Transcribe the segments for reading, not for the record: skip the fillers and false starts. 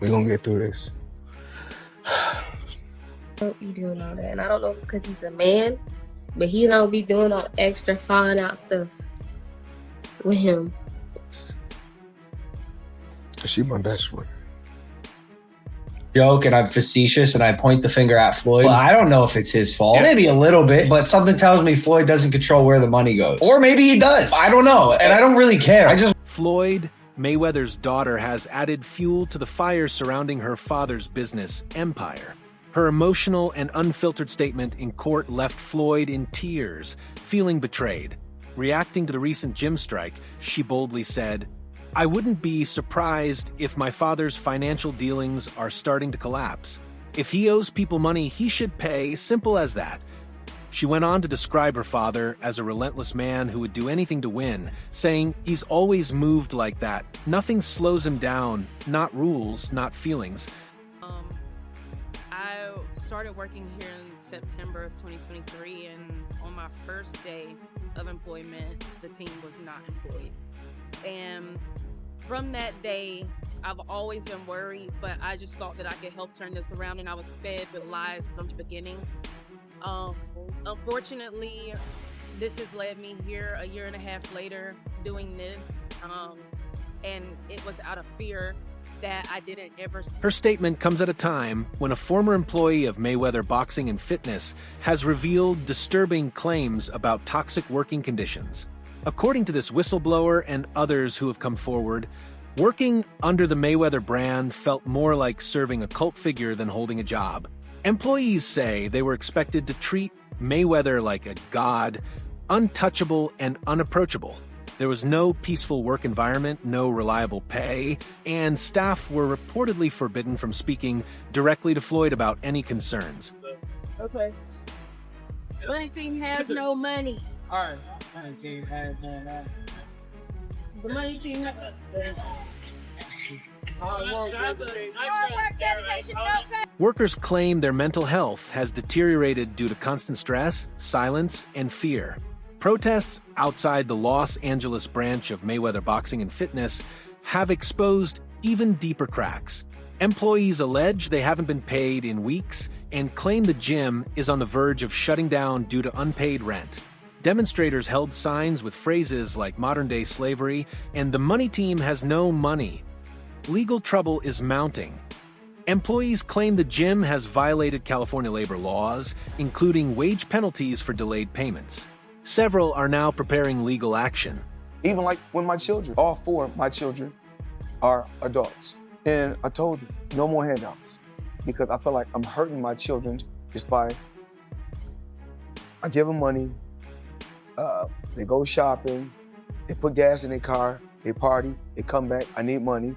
We're gonna get through this. Don't be doing all that. And I don't know if it's because he's a man, but he don't be doing all the extra falling out stuff with him. She my best friend. Joke and I'm facetious and I point the finger at Floyd. Well, I don't know if it's his fault. Maybe a little bit, but something tells me Floyd doesn't control where the money goes. Or maybe he does. I don't know. And I don't really care. Floyd Mayweather's daughter has added fuel to the fire surrounding her father's business empire. Her emotional and unfiltered statement in court left Floyd in tears, feeling betrayed. Reacting to the recent gym strike, she boldly said, "I wouldn't be surprised if my father's financial dealings are starting to collapse. If he owes people money, he should pay, simple as that." She went on to describe her father as a relentless man who would do anything to win, saying he's always moved like that. Nothing slows him down, not rules, not feelings. I started working here in September of 2023, and on my first day of employment, the team was not employed. And from that day, I've always been worried, but I just thought that I could help turn this around, and I was fed with lies from the beginning. Unfortunately, this has led me here a year and a half later doing this, and it was out of fear that I didn't ever. Her statement comes at a time when a former employee of Mayweather Boxing and Fitness has revealed disturbing claims about toxic working conditions. According to this whistleblower and others who have come forward, working under the Mayweather brand felt more like serving a cult figure than holding a job. Employees say they were expected to treat Mayweather like a god, untouchable and unapproachable. There was no peaceful work environment, no reliable pay, and staff were reportedly forbidden from speaking directly to Floyd about any concerns. Okay. Money team has no money. All right. Money team has no money. The money team has Workers claim their mental health has deteriorated due to constant stress, silence, and fear. Protests outside the Los Angeles branch of Mayweather Boxing and Fitness have exposed even deeper cracks. Employees allege they haven't been paid in weeks and claim the gym is on the verge of shutting down due to unpaid rent. Demonstrators held signs with phrases like modern-day slavery and the money team has no money. Legal trouble is mounting. Employees claim the gym has violated California labor laws, including wage penalties for delayed payments. Several are now preparing legal action. Even like when my children, all four of my children are adults. And I told them, no more handouts. Because I feel like I'm hurting my children just by, I give them money, they go shopping, they put gas in their car, they party, they come back, I need money,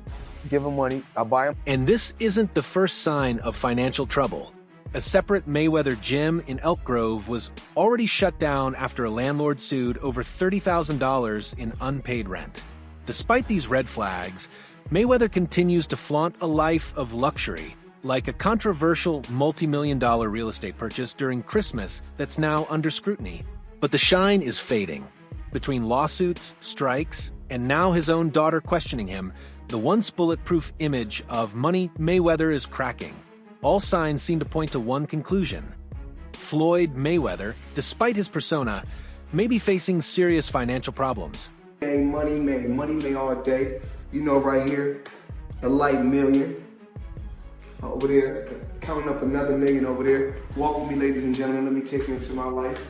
give them money, I buy them. And this isn't the first sign of financial trouble. A separate Mayweather gym in Elk Grove was already shut down after a landlord sued over $30,000 in unpaid rent. Despite these red flags, Mayweather continues to flaunt a life of luxury, like a controversial multi-million-dollar real estate purchase during Christmas that's now under scrutiny. But the shine is fading. Between lawsuits, strikes, and now his own daughter questioning him, the once bulletproof image of Money Mayweather is cracking. All signs seem to point to one conclusion. Floyd Mayweather, despite his persona, may be facing serious financial problems. Money made all day. You know, right here, a light million. Over there, counting up another million over there. Walk with me, ladies and gentlemen. Let me take you into my life.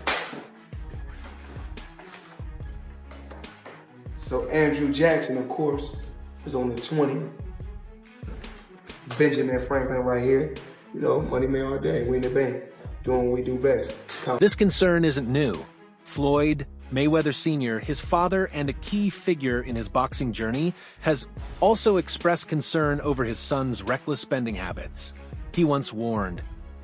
So Andrew Jackson, of course, is on the 20. Benjamin Franklin right here. You know, money made all day. We in the bank, doing what we do best. This concern isn't new. Floyd Mayweather Sr., his father and a key figure in his boxing journey, has also expressed concern over his son's reckless spending habits. He once warned,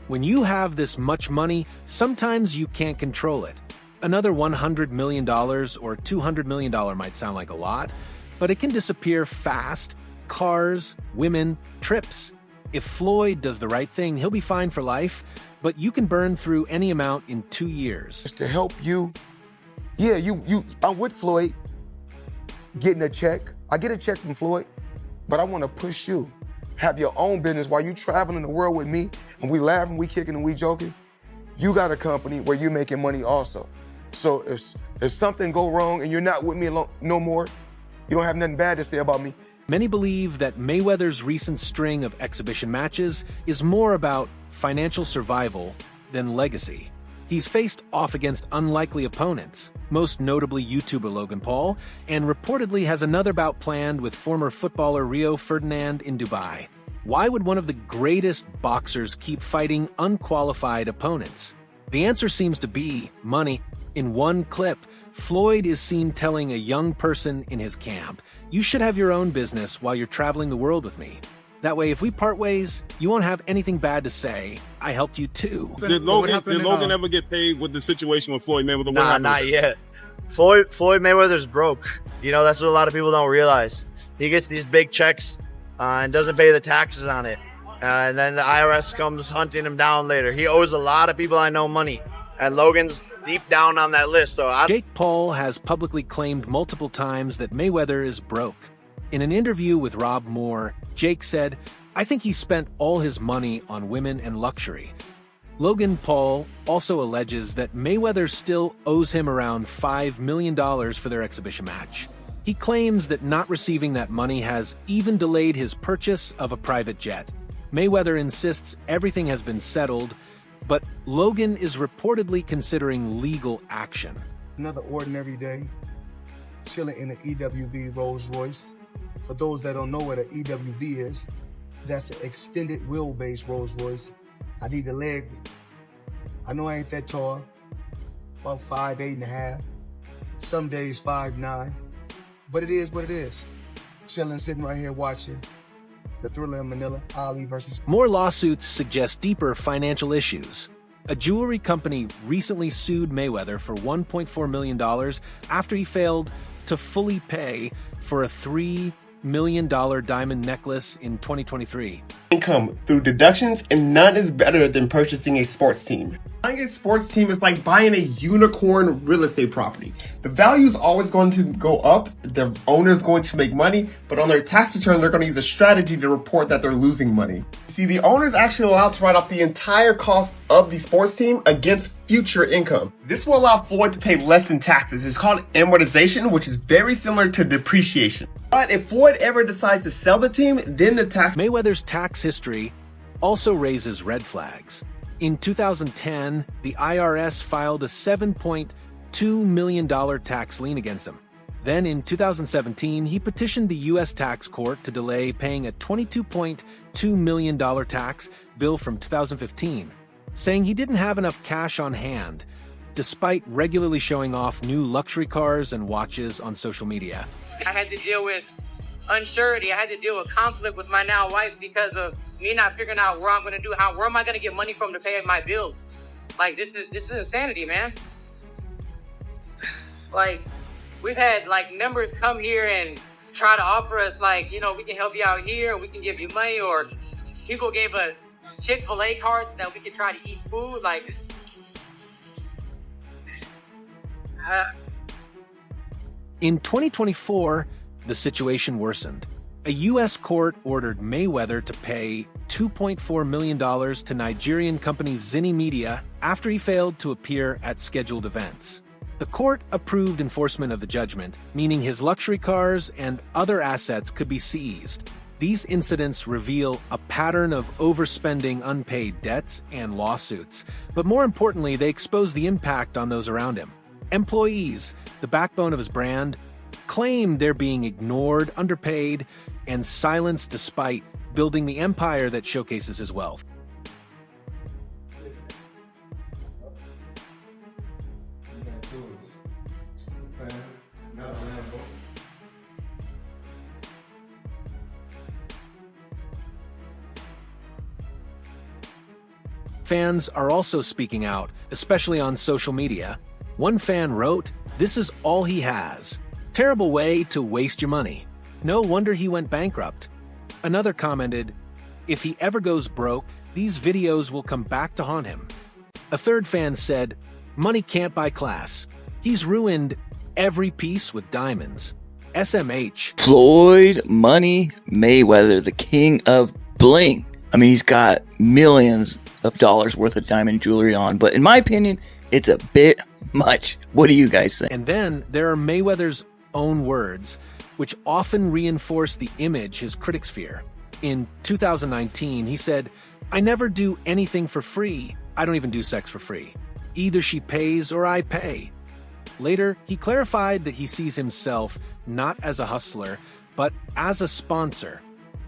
"When you have this much money, sometimes you can't control it. Another $100 million or $200 million might sound like a lot, but it can disappear fast. Cars, women, trips. If Floyd does the right thing, he'll be fine for life, but you can burn through any amount in 2 years." To help you, yeah, I'm with Floyd, getting a check. I get a check from Floyd, but I want to push you have your own business while you traveling the world with me and we laughing, we kicking and we joking, you got a company where you're making money also. So if something go wrong and you're not with me no more, you don't have nothing bad to say about me. Many believe that Mayweather's recent string of exhibition matches is more about financial survival than legacy. He's faced off against unlikely opponents, most notably YouTuber Logan Paul, and reportedly has another bout planned with former footballer Rio Ferdinand in Dubai. Why would one of the greatest boxers keep fighting unqualified opponents? The answer seems to be money. In one clip, Floyd is seen telling a young person in his camp, "You should have your own business while you're traveling the world with me. That way, if we part ways, you won't have anything bad to say. I helped you too." Did Logan ever get paid with the situation with Floyd Mayweather? Nah, not yet. Floyd Mayweather's broke. You know, that's what a lot of people don't realize. He gets these big checks and doesn't pay the taxes on it. And then the IRS comes hunting him down later. He owes a lot of people I know money. And Logan's deep down on that list. So Jake Paul has publicly claimed multiple times that Mayweather is broke. In an interview with Rob Moore, Jake said, "I think he spent all his money on women and luxury." Logan Paul also alleges that Mayweather still owes him around $5 million for their exhibition match. He claims that not receiving that money has even delayed his purchase of a private jet. Mayweather insists everything has been settled, but Logan is reportedly considering legal action. Another ordinary day, chilling in an EWB Rolls Royce. For those that don't know what an EWB is, that's an extended wheelbase Rolls Royce. I need the leg. I know I ain't that tall, about 5'8.5". Some days 5'9", but it is what it is. Chilling, sitting right here watching the Thriller in Manila, Ali versus. More lawsuits suggest deeper financial issues. A jewelry company recently sued Mayweather for $1.4 million after he failed to fully pay for a $3 million diamond necklace in 2023. Income through deductions, and none is better than purchasing a sports team. Buying a sports team is like buying a unicorn real estate property. The value is always going to go up, the owner is going to make money, but on their tax return, they're going to use a strategy to report that they're losing money. See, the owner is actually allowed to write off the entire cost of the sports team against future income. This will allow Floyd to pay less in taxes. It's called amortization, which is very similar to depreciation. But if Floyd ever decides to sell the team, then the tax. Mayweather's tax history also raises red flags. In 2010, the IRS filed a $7.2 million tax lien against him. Then in 2017, he petitioned the U.S. tax court to delay paying a $22.2 million tax bill from 2015, saying he didn't have enough cash on hand, despite regularly showing off new luxury cars and watches on social media. I had to deal with unsurety. I had to deal with conflict with my now wife because of me not figuring out where I'm going to do, where am I going to get money from to pay my bills? Like, this is insanity, man. Like, we've had like members come here and try to offer us like, you know, we can help you out here, we can give you money, or people gave us Chick-fil-A cards that we could try to eat food. Like, in 2024, the situation worsened. A U.S. court ordered Mayweather to pay $2.4 million to Nigerian company Zinni Media after he failed to appear at scheduled events. The court approved enforcement of the judgment, meaning his luxury cars and other assets could be seized. These incidents reveal a pattern of overspending unpaid debts and lawsuits, but more importantly, they expose the impact on those around him. Employees, the backbone of his brand, claim they're being ignored, underpaid, and silenced despite building the empire that showcases his wealth. Fans are also speaking out, especially on social media. One fan wrote, "This is all he has. Terrible way to waste your money. No wonder he went bankrupt." Another commented, "If he ever goes broke, these videos will come back to haunt him." A third fan said, "Money can't buy class. He's ruined every piece with diamonds." SMH. Floyd Money Mayweather, the king of bling. I mean, he's got millions of dollars worth of diamond jewelry on, but in my opinion, it's a bit much. What do you guys think? And then there are Mayweather's own words, which often reinforce the image his critics fear. In 2019, he said, "I never do anything for free. I don't even do sex for free. Either she pays or I pay." Later, he clarified that he sees himself not as a hustler, but as a sponsor.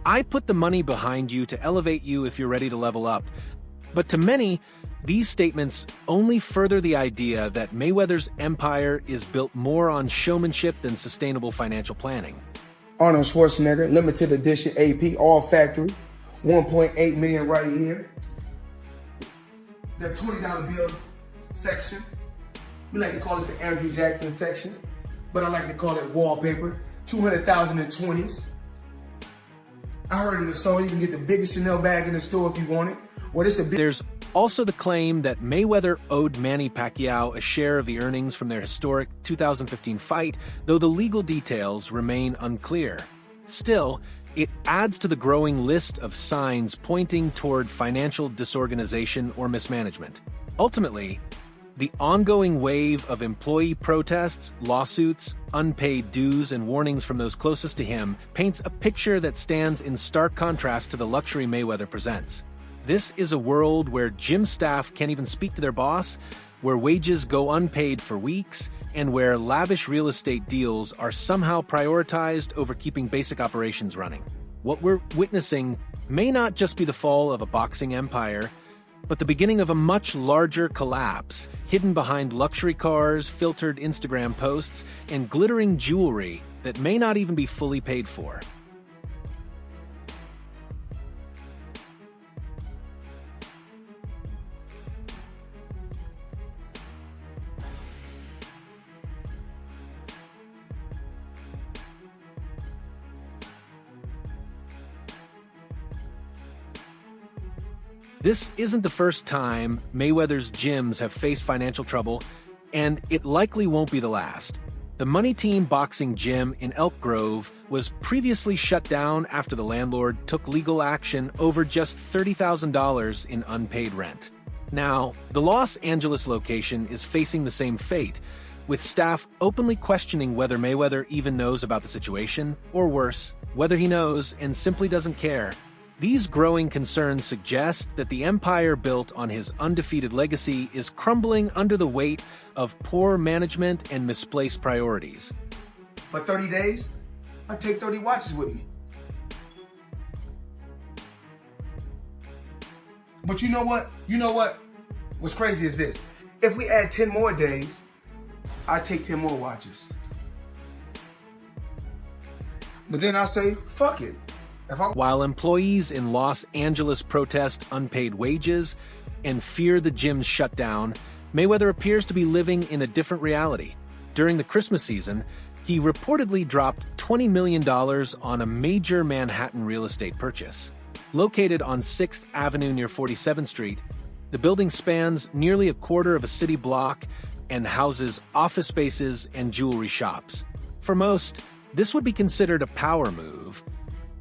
"I put the money behind you to elevate you if you're ready to level up." But to many, these statements only further the idea that Mayweather's empire is built more on showmanship than sustainable financial planning. Arnold Schwarzenegger, limited edition AP, all factory, 1.8 million right here. The $20 bills section. We like to call this the Andrew Jackson section, but I like to call it wallpaper. 200,000 in 20s. I heard in the song you can get the biggest Chanel bag in the store if you want it. What is the big? There's also the claim that Mayweather owed Manny Pacquiao a share of the earnings from their historic 2015 fight, though the legal details remain unclear. Still, it adds to the growing list of signs pointing toward financial disorganization or mismanagement. Ultimately, the ongoing wave of employee protests, lawsuits, unpaid dues, and warnings from those closest to him paints a picture that stands in stark contrast to the luxury Mayweather presents. This is a world where gym staff can't even speak to their boss, where wages go unpaid for weeks, and where lavish real estate deals are somehow prioritized over keeping basic operations running. What we're witnessing may not just be the fall of a boxing empire, but the beginning of a much larger collapse, hidden behind luxury cars, filtered Instagram posts, and glittering jewelry that may not even be fully paid for. This isn't the first time Mayweather's gyms have faced financial trouble, and it likely won't be the last. The Money Team Boxing Gym in Elk Grove was previously shut down after the landlord took legal action over just $30,000 in unpaid rent. Now, the Los Angeles location is facing the same fate, with staff openly questioning whether Mayweather even knows about the situation, or worse, whether he knows and simply doesn't care. These growing concerns suggest that the empire built on his undefeated legacy is crumbling under the weight of poor management and misplaced priorities. For 30 days, I take 30 watches with me. But you know what? What's crazy is this. If we add 10 more days, I take 10 more watches. But then I say, fuck it. While employees in Los Angeles protest unpaid wages and fear the gym's shutdown, Mayweather appears to be living in a different reality. During the Christmas season, he reportedly dropped $20 million on a major Manhattan real estate purchase. Located on 6th Avenue near 47th Street, the building spans nearly a quarter of a city block and houses office spaces and jewelry shops. For most, this would be considered a power move.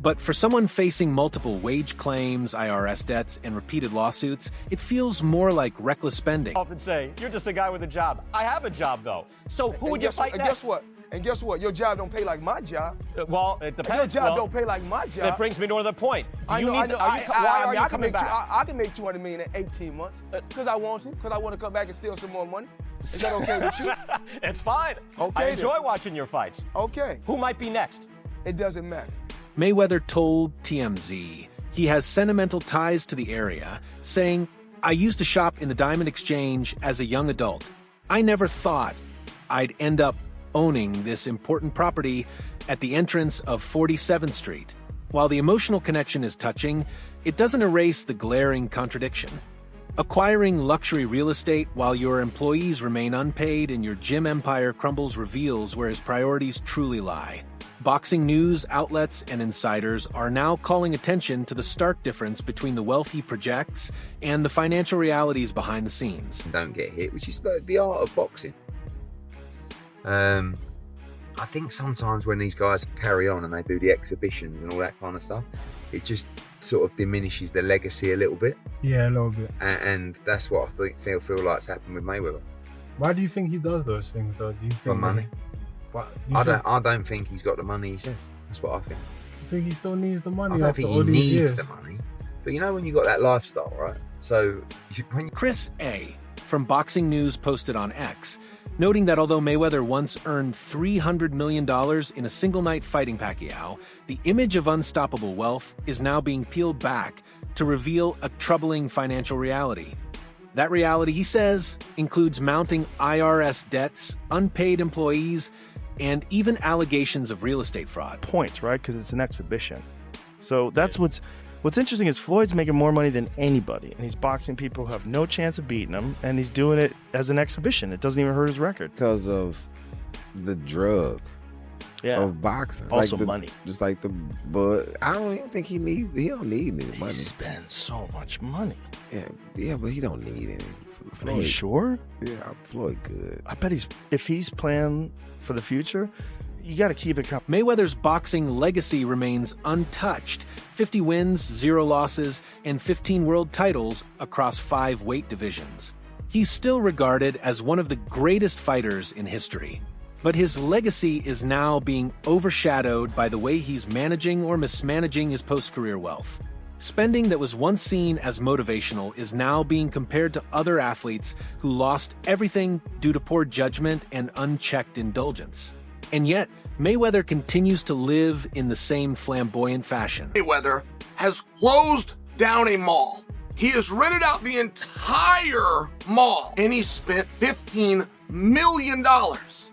But for someone facing multiple wage claims, IRS debts, and repeated lawsuits, it feels more like reckless spending. Often say, you're just a guy with a job. I have a job, though. So who would you fight next? And guess what? Your job don't pay like my job. Well, it depends. Your job don't pay like my job. That brings me to another point. Why are you coming back? I can make $200 million in 18 months because I want to. Because I want to come back and steal some more money. Is that okay with you? It's fine. Okay. I enjoy watching your fights. Okay. Who might be next? It doesn't matter. Mayweather told TMZ he has sentimental ties to the area, saying, "I used to shop in the Diamond Exchange as a young adult. I never thought I'd end up owning this important property at the entrance of 47th Street. While the emotional connection is touching, it doesn't erase the glaring contradiction. Acquiring luxury real estate while your employees remain unpaid and your gym empire crumbles reveals where his priorities truly lie." Boxing news outlets and insiders are now calling attention to the stark difference between the wealth he projects and the financial realities behind the scenes. Don't get hit, which is the art of boxing. I think sometimes when these guys carry on and they do the exhibitions and all that kind of stuff, it just sort of diminishes the legacy a little bit. Yeah, a little bit. And that's what I feel like's happened with Mayweather. Why do you think he does those things, though? Do you think For money. I don't think he's got the money he says. That's what I think. You think he still needs the money? I don't after think all he these needs years? the money. But you know when you got that lifestyle, right? So Chris A. from Boxing News posted on X, noting that although Mayweather once earned $300 million in a single night fighting Pacquiao, the image of unstoppable wealth is now being peeled back to reveal a troubling financial reality. That reality, he says, includes mounting IRS debts, unpaid employees, and even allegations of real estate fraud. Points, right? Because it's an exhibition. So that's what's interesting is Floyd's making more money than anybody, and he's boxing people who have no chance of beating him, and he's doing it as an exhibition. It doesn't even hurt his record. Because of the drug of boxing. Also like money. Just like but I don't even think he don't need any money. He spends so much money. Yeah, but he don't need any. Are you sure? Yeah, Floyd good. I bet if he's playing for the future, you got to keep it coming. Mayweather's boxing legacy remains untouched. 50 wins, 0 losses, and 15 world titles across 5 weight divisions. He's still regarded as one of the greatest fighters in history. But his legacy is now being overshadowed by the way he's managing or mismanaging his post-career wealth. Spending that was once seen as motivational is now being compared to other athletes who lost everything due to poor judgment and unchecked indulgence. And yet, Mayweather continues to live in the same flamboyant fashion. Mayweather has closed down a mall. He has rented out the entire mall, and he spent $15 million.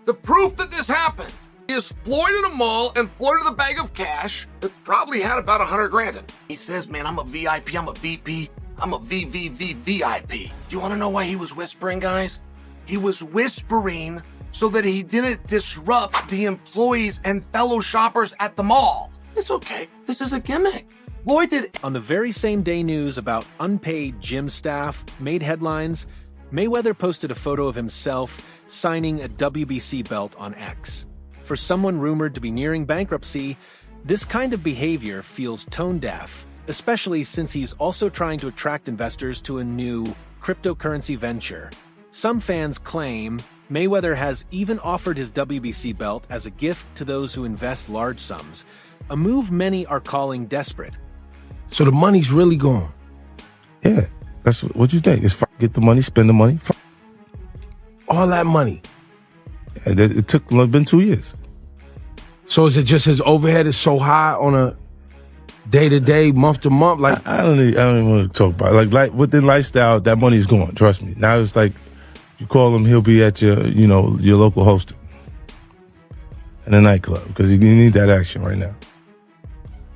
The proof that this happened is Floyd in a mall and Floyd with a bag of cash that probably had about 100 grand in it. He says, man, I'm a VIP, I'm a VP, I'm a VVVVIP. Do you want to know why he was whispering, guys? He was whispering so that he didn't disrupt the employees and fellow shoppers at the mall. It's okay. This is a gimmick. Floyd did. On the very same day news about unpaid gym staff made headlines, Mayweather posted a photo of himself signing a WBC belt on X. For someone rumored to be nearing bankruptcy, this kind of behavior feels tone-deaf, especially since he's also trying to attract investors to a new cryptocurrency venture. Some fans claim Mayweather has even offered his WBC belt as a gift to those who invest large sums, a move many are calling desperate. So the money's really gone. Yeah, that's what you think. It's get the money, spend the money. All that money. Yeah, it's been 2 years. So is it just his overhead is so high on a day-to-day, month-to-month? Like I don't even want to talk about it. Like within lifestyle, that money is gone. Trust me. Now it's like you call him, he'll be at your local hosting in a nightclub because you need that action right now.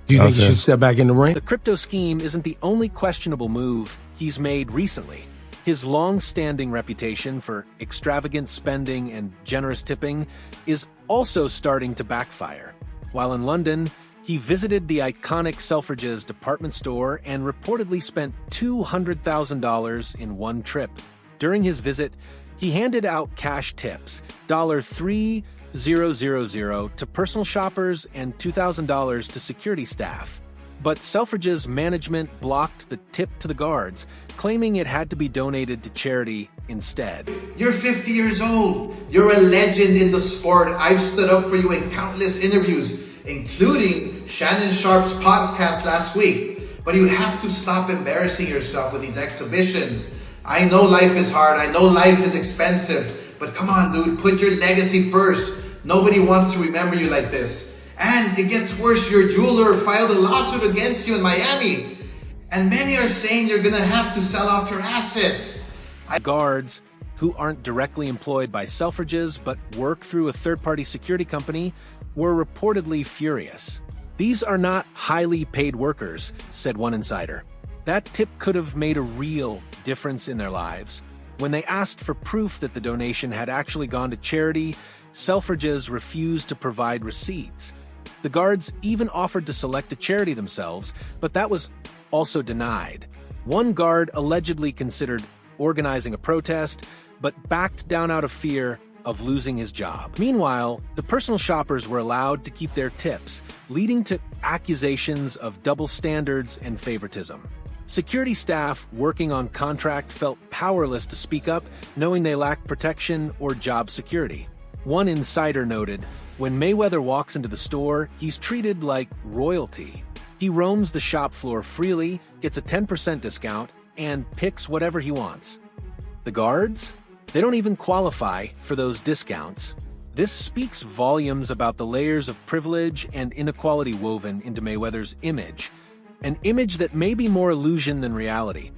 Do you think he should step back in the ring? The crypto scheme isn't the only questionable move he's made recently. His long-standing reputation for extravagant spending and generous tipping is also starting to backfire. While in London, he visited the iconic Selfridges department store and reportedly spent $200,000 in one trip. During his visit, he handed out cash tips, $3,000 to personal shoppers and $2,000 to security staff. But Selfridges management blocked the tip to the guards, claiming it had to be donated to charity instead. You're 50 years old. You're a legend in the sport. I've stood up for you in countless interviews, including Shannon Sharp's podcast last week. But you have to stop embarrassing yourself with these exhibitions. I know life is hard. I know life is expensive. But come on, dude, put your legacy first. Nobody wants to remember you like this. And it gets worse. Your jeweler filed a lawsuit against you in Miami. And many are saying you're going to have to sell off your assets. Guards, who aren't directly employed by Selfridges but work through a third-party security company, were reportedly furious. These are not highly paid workers, said one insider. That tip could have made a real difference in their lives. When they asked for proof that the donation had actually gone to charity, Selfridges refused to provide receipts. The guards even offered to select a charity themselves, but that was also denied. One guard allegedly considered organizing a protest, but backed down out of fear of losing his job. Meanwhile, the personal shoppers were allowed to keep their tips, leading to accusations of double standards and favoritism. Security staff working on contract felt powerless to speak up, knowing they lacked protection or job security. One insider noted, "When Mayweather walks into the store, he's treated like royalty. He roams the shop floor freely, gets a 10% discount, and picks whatever he wants. The guards? They don't even qualify for those discounts." This speaks volumes about the layers of privilege and inequality woven into Mayweather's image, an image that may be more illusion than reality.